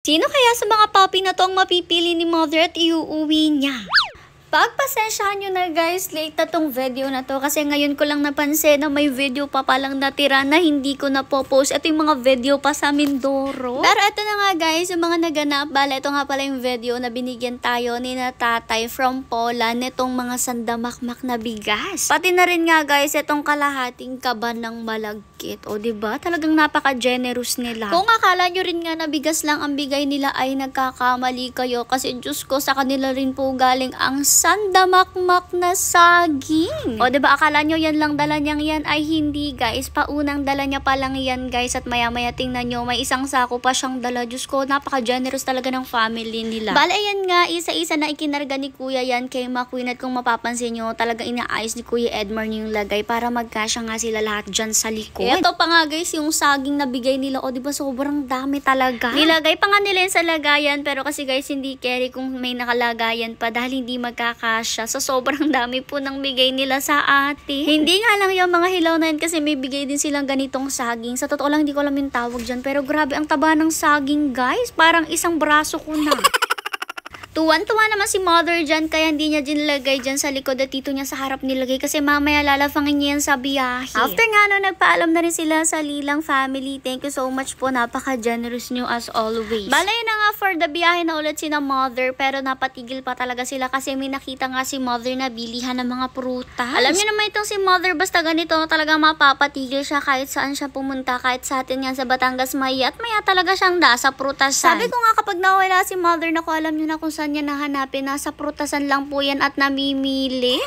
Sino kaya sa mga puppy na to ang mapipili ni mother at iuuwi niya? Pagpasensyahan nyo na guys, late na tong video na to kasi ngayon ko lang napansin na may video pa palang natira na hindi ko na po-post. Ito yung mga video pa sa Mindoro. Pero ito na nga guys, yung mga naganap. Bala, ito nga pala yung video na binigyan tayo ni na tatay from Poland nitong mga sandamakmak na bigas. Pati na rin nga guys, itong kalahating kaban ng malagkit. O diba? Talagang napaka-generous nila. Kung akala nyo rin nga na bigas lang ang bigay nila ay nagkakamali kayo kasi Diyos ko sa kanila rin po galing ang sandamakmak na saging. O diba akala nyo yan lang dala niyang yan? Ay hindi guys, paunang dala niya pa lang yan guys at maya maya tingnan nyo may isang sako pa siyang dala. Diyos ko, napaka-generous talaga ng family nila. Bale ayan nga, isa-isa na ikinarga ni Kuya yan kay McQueen at kung mapapansin nyo talagang inaayos ni Kuya Edmar yung lagay para magkasya nga sila lahat dyan sa likod. Ito pa nga guys yung saging na bigay nila. O diba sobrang dami talaga. Nilagay pa nga nila sa lagayan pero kasi guys hindi carry kung may nakalagayan pa dahil hindi magkakasya. So sobrang dami po ng bigay nila sa atin. Hindi nga lang yung mga hilaw na yun kasi may bigay din silang ganitong saging. Sa totoo lang hindi ko alam yung tawag dyan pero grabe ang taba ng saging guys. Parang isang braso ko na. Tuwan-tuwa naman si mother dyan kaya hindi niya dinilagay dyan sa likod at dito niya sa harap nilagay kasi mamaya lalafangin niya yan sa biyahe. After nga no, nagpaalam na rin sila sa Lilang family. Thank you so much po. Napaka-generous nyo as always. Bala yun na nga for the biyahe na ulit sina mother pero napatigil pa talaga sila kasi may nakita nga si mother na bilihan ng mga prutas. Alam niyo naman itong si mother basta ganito talaga mapapatigil siya kahit saan siya pumunta. Kahit sa atin yan sa Batangas maya at maya talaga siyang sa prutasan. Sabi ko nga kapag nawala si mother na ko alam niyo na kung saan niya nahanapin, nasa prutasan lang po yan at namimili.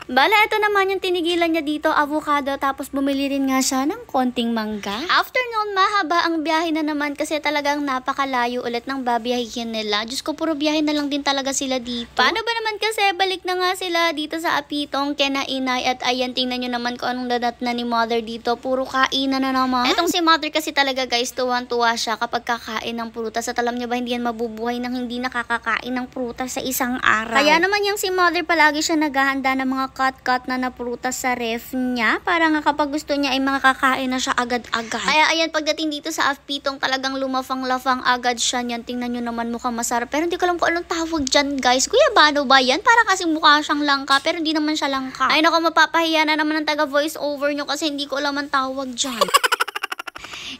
Bala, ito naman yung tinigilan niya dito, avocado, tapos bumili rin nga siya ng konting mangga. After noon, mahaba ang biyahe na naman kasi talagang napakalayo ulit ng babiyahin nila. Diyos ko, puro biyahe na lang din talaga sila dito. Paano ba naman kasi balik na nga sila dito sa Apitong, kena inay at ayan, tingnan nyo naman kung anong dadat na ni mother dito. Puro kainan na naman. Etong si mother kasi talaga guys, tuwan-tuwa siya kapag kakain ng prutas. At alam nyo ba, hindi yan mabubuhay nang hindi nakakakain ng prutas sa isang araw. Kaya naman yung si mother palagi siya naghahanda ng mga cut na prutas sa ref niya para nga kapag gusto niya ay makakain na siya agad-agad. Kaya ayan, pagdating dito sa Apitong talagang lumafang-lafang agad siya niyan. Tingnan nyo naman mukhang masarap. Pero hindi ko alam kung anong tawag dyan guys. Kuya Bano ba yan? Para kasi mukha siyang langka pero hindi naman siya langka. Ay nako, mapapahiya na naman ang taga voice over nyo kasi hindi ko alam ang tawag dyan.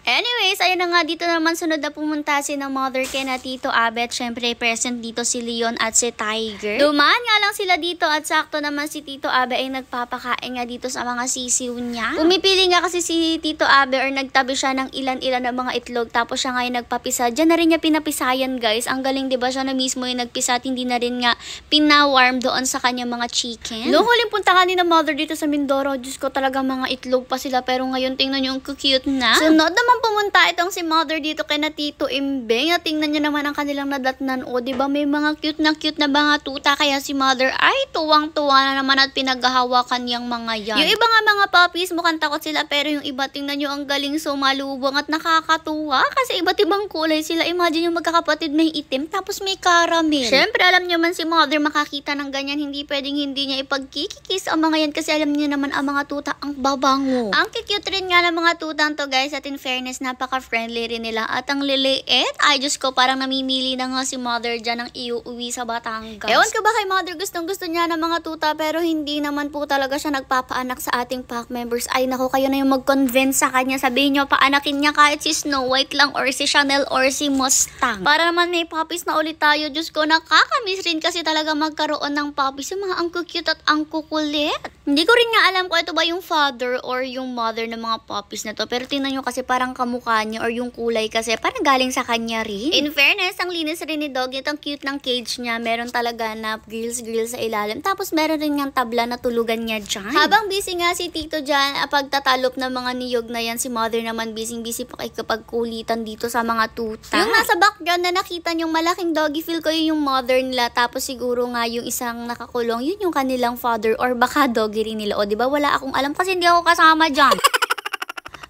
Anyways, ayun na nga, dito naman sunod na pumunta si na mother kay na Tito Abet. Syempre, present dito si Leon at si Tiger. Dumaan nga lang sila dito at sakto naman si Tito Abe ay nagpapakain nga dito sa mga sisiw niya. Pumipili nga kasi si Tito Abe or nagtabi siya ng ilan-ilan na mga itlog tapos siya nga yung nagpapisa. Diyan na rin niya pinapisayan guys. Ang galing diba, siya na mismo yung nagpisa at hindi na rin nga pinawarm doon sa kanyang mga chicken. Noong huling punta nga ni na mother dito sa Mindoro, Diyos ko talaga mga itlog pa sila pero ngayon tingnan nyo ang cute na. Sunod naman pumunta itong si mother dito kay na Tito Imbeng. Tingnan niyo naman ang kanilang nadatnan. O, diba may mga cute na mga tuta. Kaya si mother ay tuwang-tuwa na naman at pinaghahawakan yung mga yan. Yung iba nga mga puppies mukhang takot sila pero yung iba tingnan nyo ang galing sumalubong at nakakatuwa kasi iba't ibang kulay sila. Imagine yung magkakapatid may itim tapos may caramel. Syempre alam niyo man si mother makakita ng ganyan hindi pwedeng hindi niya ipagkikikis ang mga yan kasi alam niyo naman ang mga tuta ang babango. Ang cute rin nga ng mga tutang to guys at in fairness napaka-friendly rin nila at ang liliit. Ay Diyos ko, parang namimili na nga si mother dyan ng iuwi sa Batangas. Ewan ko ba kay mother gustong-gusto niya ng mga tuta pero hindi naman po talaga siya nagpapaanak sa ating pack members. Ay nako, kayo na yung mag-convince sa kanya. Sabihin nyo paanakin niya kahit si Snow White lang or si Chanel or si Mustang. Para naman may puppies na ulit tayo. Diyos ko, nakakamiss rin kasi talaga magkaroon ng puppies. Yung mga ang cute at ang kukulit. Hindi ko rin nga alam kung ito ba yung father or yung mother ng mga puppies na to. Pero tingnan nyo kasi parang kamukha niya or yung kulay kasi parang galing sa kanya rin. In fairness, ang linis rin ni dog. Itong cute ng cage niya. Meron talaga na grills sa ilalim. Tapos meron rin niyang tabla na tulugan niya dyan. Habang busy nga si Tito dyan, pagtatalop ng mga niyog na yan, si mother naman busy pa kay kapag kulitan dito sa mga tuta. Yung nasa background na nakita niyong malaking doggy, feel ko yung mother nila. Tapos siguro nga yung isang nakakulong, yun yung kanilang father or baka doggy rin nila. O diba, wala akong alam kasi hindi ako kasama dyan.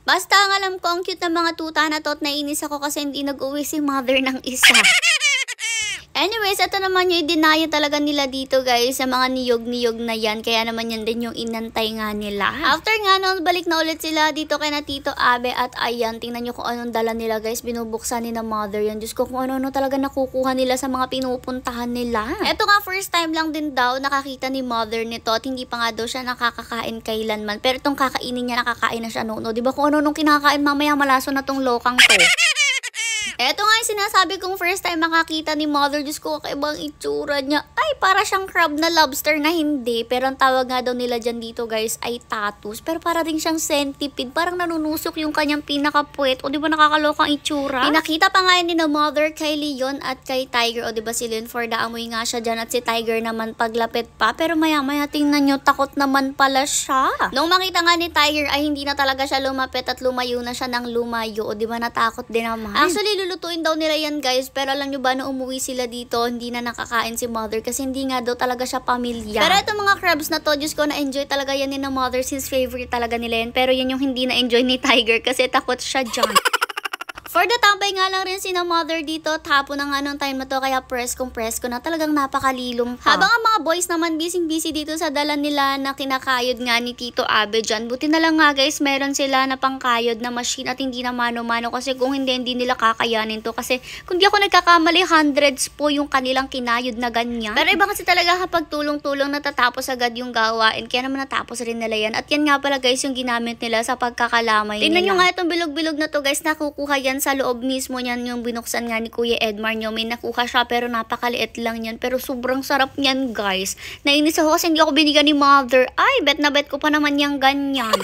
Basta ang alam ko, ang cute ng mga tuta na to at nainis ako kasi hindi nag-uwi si mother ng isa. Anyways, ito naman yung idinaya talaga nila dito guys sa mga niyog-niyog na yan. Kaya naman yan din yung inantay nga nila. After nga noon, balik na ulit sila dito kay na Tito Abe at ayan, tingnan nyo kung anong dala nila guys. Binubuksan ni na mother yan. Diyos ko kung ano talaga nakukuha nila sa mga pinupuntahan nila. Ito nga first time lang din daw nakakita ni mother nito at hindi pa nga daw siya nakakakain kailanman. Pero itong kakainin niya nakakain na siya noon. Diba kung ano nung kinakain mamaya malaso na tong lokang to. Eto nga yung sinasabi kong first time makakita ni mother. Diyos ko, kakaibang itsura niya. Ay, para siyang crab na lobster na hindi. Pero ang tawag nga daw nila dyan dito guys ay tatus. Pero para din siyang centipede. Parang nanunusok yung kanyang pinakapuwet. O diba nakakalokang itsura? Pinakita pa nga yun ni na mother kay Leon at kay Tiger. O diba si Leon for the amoy nga siya dyan. At si Tiger naman paglapit pa. Pero maya maya tingnan nyo, takot naman pala siya. Nung makita nga ni Tiger ay hindi na talaga siya lumapit at lumayo na siya ng lumayo. O diba natakot din naman. Actually, lulutuin daw nila yan guys, pero alam nyo ba na umuwi sila dito, hindi na nakakain si mother kasi hindi nga daw talaga siya pamilya. Pero itong mga crabs na to, Diyos ko, na-enjoy talaga yan ni na mother since favorite talaga nila yan. Pero yan yung hindi na-enjoy ni Tiger kasi takot siya dyan. For the tambay nga lang rin si na mother dito, tapo na nga nung time na to, kaya press ko na talagang napakalilong pa. Habang ang mga boys naman busy dito sa dala nila na kinakayod nga ni Tito Abe dyan. Buti na lang nga guys, meron sila na pangkayod na machine at hindi na mano-mano kasi kung hindi nila kakayanin to. Kasi kung di ako nagkakamali, hundreds po yung kanilang kinayod na ganyan. Pero iba kasi talaga kapag tulong-tulong natatapos agad yung gawain, kaya naman natapos rin nila yan. At yan nga pala guys yung ginamit nila sa pagkakalamay nila. Tingnan nyo nga itong bilog-bilog na to guys, nakukuha yan sa loob mismo niyan yung binuksan nga ni Kuya Edmar nyo. May nakuha siya pero napakaliit lang yan. Pero sobrang sarap niyan guys. Nainis ako kasi hindi ako binigyan ni mother. Ay, bet na bet ko pa naman yung ganyan.